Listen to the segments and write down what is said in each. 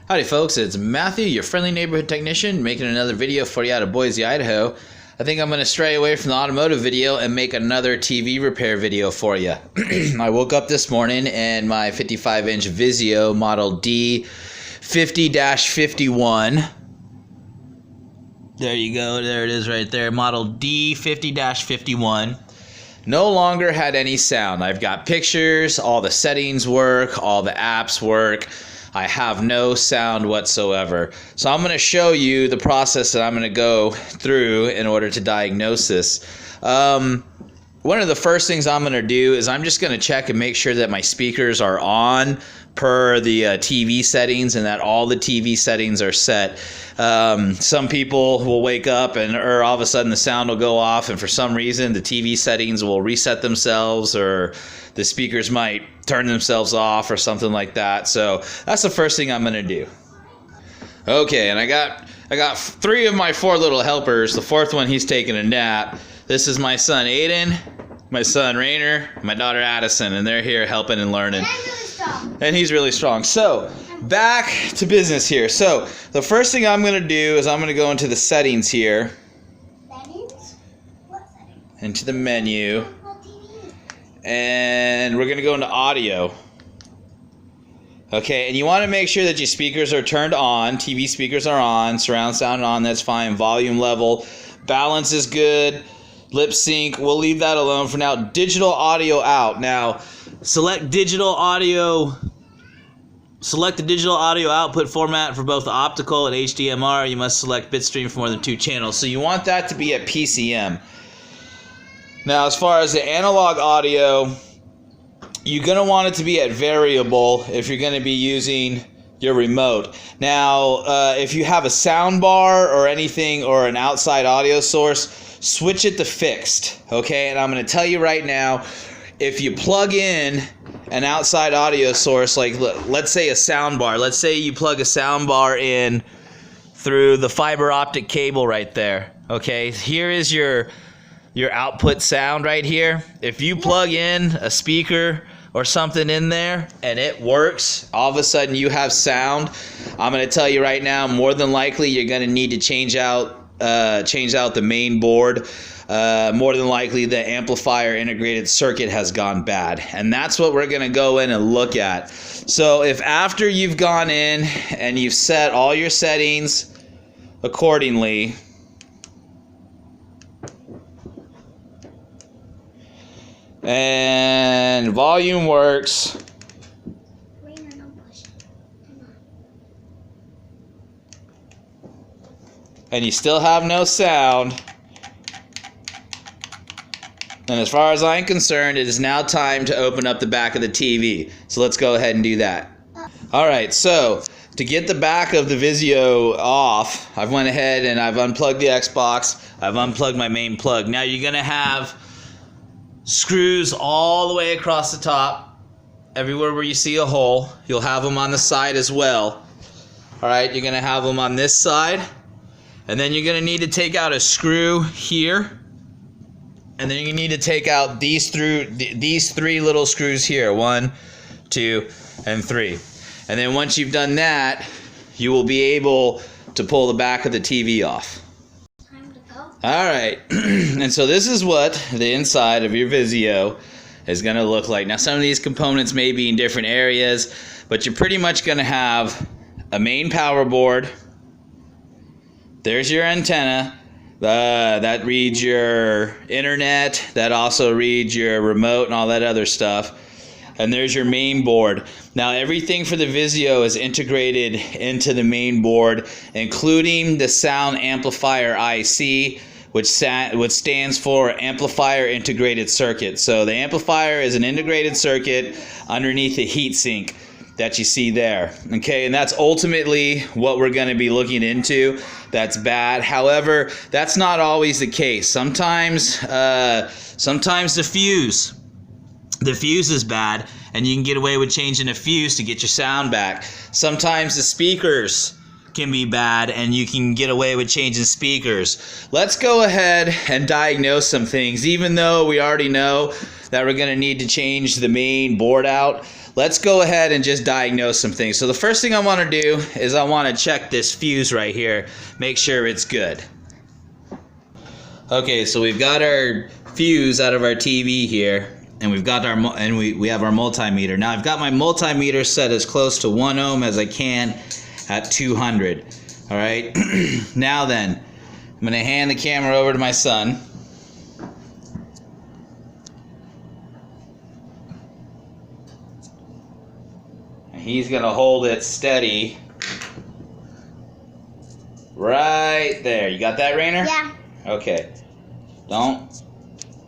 Howdy folks, it's Matthew, your friendly neighborhood technician, making another video for you out of Boise, Idaho. I think I'm going to stray away from the automotive video and make another TV repair video for you. I woke up this morning and my 55-inch Vizio model D50-51. There you go, there it is right there, model D50-51. No longer had any sound. I've got pictures, all the settings work, all the apps work. I have no sound whatsoever. So I'm going to show you the process that I'm going to go through in order to diagnose this. One of the first things I'm going to do is I'm just going to check and make sure that my speakers are on per the TV settings and that all the TV settings are set. Some people will wake up and all of a sudden the sound will go off, and for some reason the TV settings will reset themselves, or the speakers might turn themselves off or something like that. So that's the first thing I'm going to do. Okay, and I got 3 of my 4 little helpers. The 4th one, he's taking a nap. This is my son Aiden, my son Rainer, my daughter Addison, and they're here helping and learning. And he's really strong. So back to business here. So the first thing I'm going to do is I'm going to go into the settings here. Settings? What settings? Into the menu. And we're going to go into audio. Okay, and you want to make sure that your speakers are turned on. TV speakers are on, surround sound on, that's fine. Volume level, balance is good. Lip sync, we'll leave that alone for now. Digital audio out. Now, select the digital audio output format for both the optical and HDMR. You must select bitstream for more than 2 channels. So you want that to be at PCM. Now, as far as the analog audio, you're going to want it to be at variable if you're going to be using your remote. Now, if you have a sound bar or anything, or an outside audio source, switch it to fixed, okay? And I'm going to tell you right now, if you plug in an outside audio source, like let's say a sound bar, let's say you plug a sound bar in through the fiber optic cable right there, okay? Here is your output sound right here. If you plug in a speaker or something in there and it works, all of a sudden you have sound. I'm going to tell you right now, more than likely you're going to need to change out the main board. More than likely the amplifier integrated circuit has gone bad, and that's what we're going to go in and look at. So if after you've gone in and you've set all your settings accordingly, and volume works, and you still have no sound, and as far as I'm concerned, it is now time to open up the back of the TV. So let's go ahead and do that. Alright, so to get the back of the Vizio off, I've went ahead and I've unplugged the Xbox. I've unplugged my main plug. Now you're going to have screws all the way across the top. Everywhere where you see a hole, you'll have them on the side as well. Alright, you're going to have them on this side. And then you're going to need to take out a screw here. And then you need to take out these 3 little screws here. 1, 2, and 3. And then once you've done that, you will be able to pull the back of the TV off. Time to go. Alright, and so this is what the inside of your Vizio is going to look like. Now some of these components may be in different areas, but you're pretty much going to have a main power board. There's your antenna. That reads your internet. That also reads your remote and all that other stuff. And there's your main board. Now everything for the Vizio is integrated into the main board, including the sound amplifier IC, which stands for amplifier integrated circuit. So the amplifier is an integrated circuit underneath the heatsink that you see there, okay? And that's ultimately what we're going to be looking into. That's bad. However, that's not always the case. Sometimes the fuse is bad, and you can get away with changing a fuse to get your sound back. Sometimes the speakers can be bad, and you can get away with changing speakers. Let's go ahead and diagnose some things. Even though we already know that we're going to need to change the main board out, let's go ahead and just diagnose some things. So the first thing I want to do is I want to check this fuse right here, make sure it's good. Okay, so we've got our fuse out of our TV here, and we've got we have our multimeter. Now I've got my multimeter set as close to 1 ohm as I can at 200. All right. Now then, I'm going to hand the camera over to my son. He's going to hold it steady right there. You got that, Rainer? Yeah. Okay.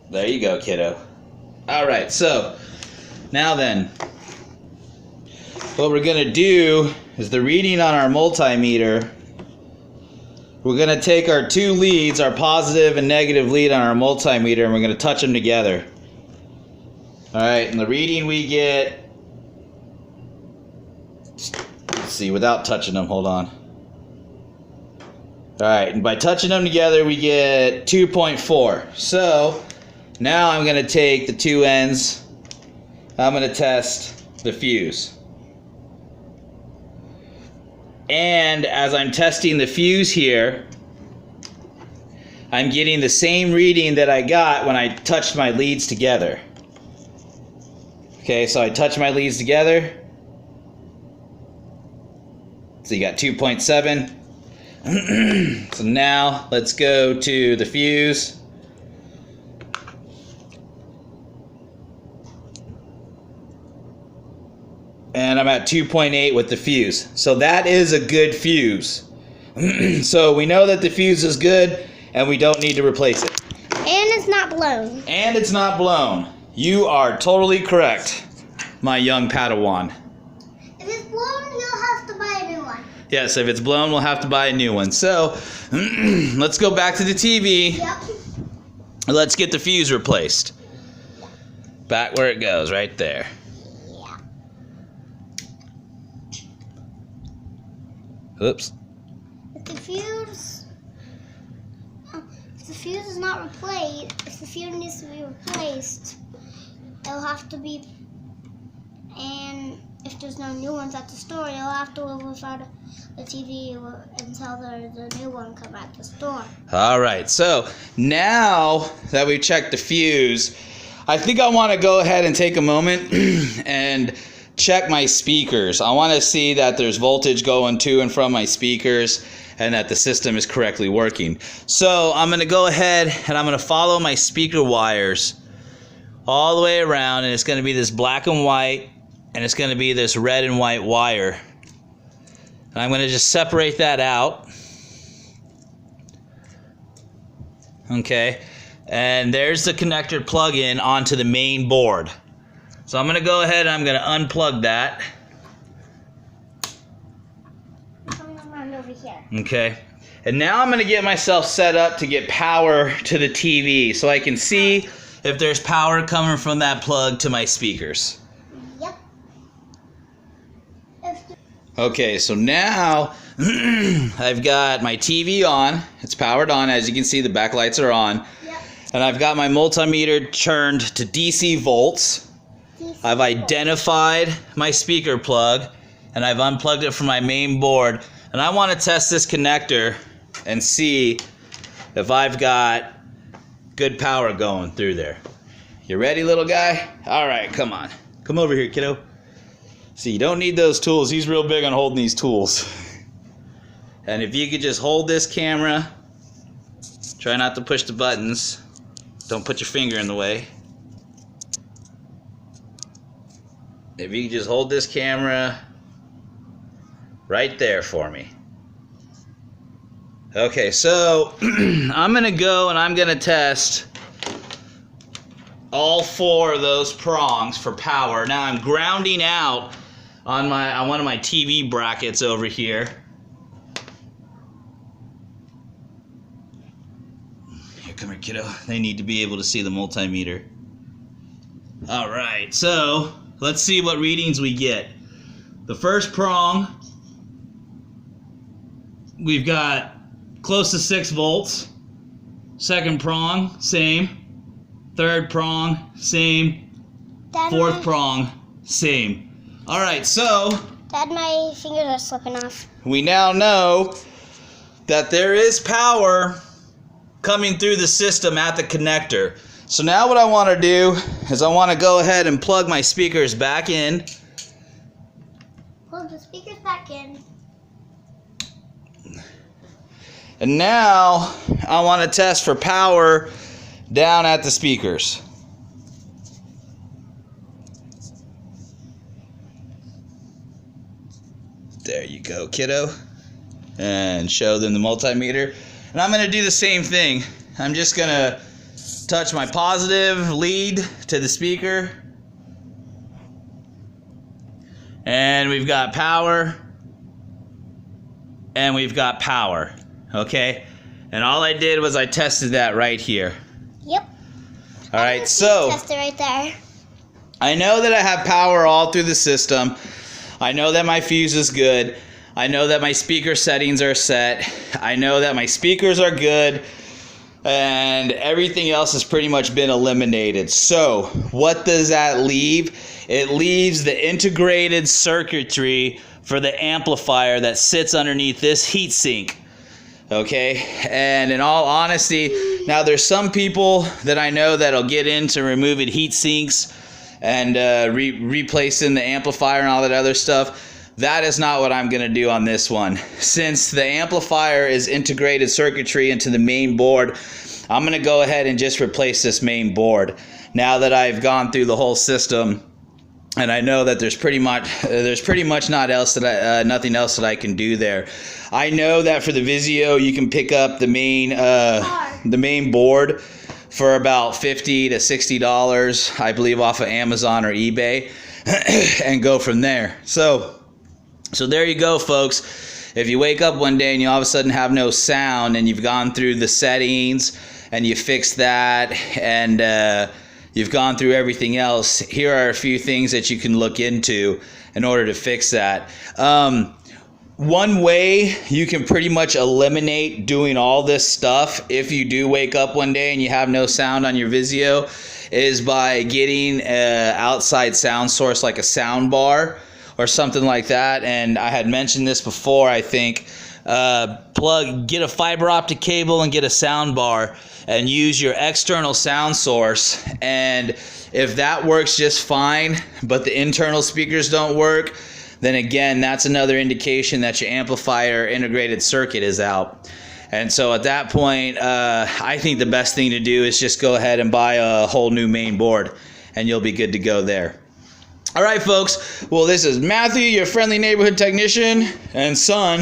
There you go, kiddo. All right, so now then, what we're going to do is the reading on our multimeter, we're going to take our two leads, our positive and negative lead on our multimeter, and we're going to touch them together. All right, and the reading we get, let's see, without touching them, hold on. All right, and by touching them together, we get 2.4. So now I'm going to take the two ends, I'm going to test the fuse. And as I'm testing the fuse here, I'm getting the same reading that I got when I touched my leads together. Okay, so I touch my leads together. So you got 2.7. So now let's go to the fuse. And I'm at 2.8 with the fuse. So that is a good fuse. So we know that the fuse is good and we don't need to replace it. And it's not blown. And it's not blown. You are totally correct, my young Padawan. If it's blown, you'll have to buy a new one. Yes, if it's blown, we'll have to buy a new one. So, let's go back to the TV. Yep. Let's get the fuse replaced. Back where it goes, right there. Yeah. Oops. If the fuse is not replaced, if the fuse needs to be replaced, it'll have to be, and if there's no new ones at the store, you'll have to live without the TV until there's a new one come at the store. All right, so now that we've checked the fuse, I think I want to go ahead and take a moment and check my speakers. I want to see that there's voltage going to and from my speakers and that the system is correctly working. So I'm going to go ahead and I'm going to follow my speaker wires all the way around, and it's going to be this black and white, and it's going to be this red and white wire. And I'm going to just separate that out. Okay, and there's the connector plug-in onto the main board. So I'm going to go ahead and I'm going to unplug that. Coming around over here. Okay, and now I'm going to get myself set up to get power to the TV so I can see if there's power coming from that plug to my speakers. Yep. Okay, so now I've got my TV on. It's powered on. As you can see, the backlights are on. Yep. And I've got my multimeter turned to DC volts. I've identified my speaker plug, and I've unplugged it from my main board. And I want to test this connector and see if I've got good power going through there. You ready, little guy? All right, come on. Come over here, kiddo. See, you don't need those tools. He's real big on holding these tools. And if you could just hold this camera, try not to push the buttons. Don't put your finger in the way. If you could just hold this camera right there for me. Okay, so I'm going to go and I'm going to test all 4 of those prongs for power. Now I'm grounding out on one of my TV brackets over here. Here, come here, kiddo. They need to be able to see the multimeter. All right, so let's see what readings we get. The first prong, we've got close to 6 volts. Second prong, same. Third prong, same. Fourth prong, same. Alright, so Dad, my fingers are slipping off. we now know that there is power coming through the system at the connector. So now what I want to do is I want to go ahead and plug my speakers back in. Plug the speakers back in. And now I want to test for power down at the speakers. There you go, kiddo. And show them the multimeter. And I'm going to do the same thing. I'm just going to touch my positive lead to the speaker. And we've got power. And we've got power. Okay? And all I did was I tested that right here. Yep. Alright, so Test it right there. I know that I have power all through the system. I know that my fuse is good. I know that my speaker settings are set. I know that my speakers are good. And everything else has pretty much been eliminated. So, what does that leave? It leaves the integrated circuitry for the amplifier that sits underneath this heatsink. Okay, and in all honesty, now there's some people that I know that'll get into removing heat sinks and replacing the amplifier and all that other stuff. That is not what I'm going to do on this one. Since the amplifier is integrated circuitry into the main board, I'm going to go ahead and just replace this main board. Now that I've gone through the whole system, and I know that there's pretty much nothing else that I can do there. I know that for the Vizio, you can pick up the main board for about $50 to $60, I believe, off of Amazon or eBay, and go from there. So there you go, folks. If you wake up one day and you all of a sudden have no sound, and you've gone through the settings and you fixed that, and you've gone through everything else, here are a few things that you can look into in order to fix that. One way you can pretty much eliminate doing all this stuff if you do wake up one day and you have no sound on your Vizio is by getting an outside sound source like a sound bar or something like that. And I had mentioned this before, I think. Get a fiber optic cable and get a sound bar and use your external sound source. And if that works just fine, but the internal speakers don't work, then again, that's another indication that your amplifier integrated circuit is out. And so at that point, I think the best thing to do is just go ahead and buy a whole new main board, and you'll be good to go there. All right, folks. Well, this is Matthew, your friendly neighborhood technician and son.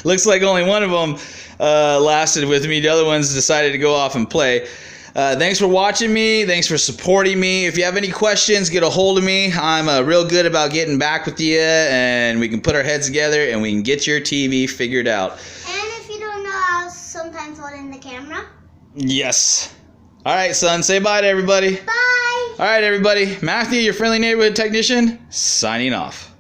Looks like only one of them lasted with me. The other ones decided to go off and play. Thanks for watching me. Thanks for supporting me. If you have any questions, get a hold of me. I'm real good about getting back with you, and we can put our heads together and we can get your TV figured out. And if you don't know, I'll sometimes hold in the camera. Yes. All right, son. Say bye to everybody. Bye. All right, everybody. Matthew, your friendly neighborhood technician, signing off.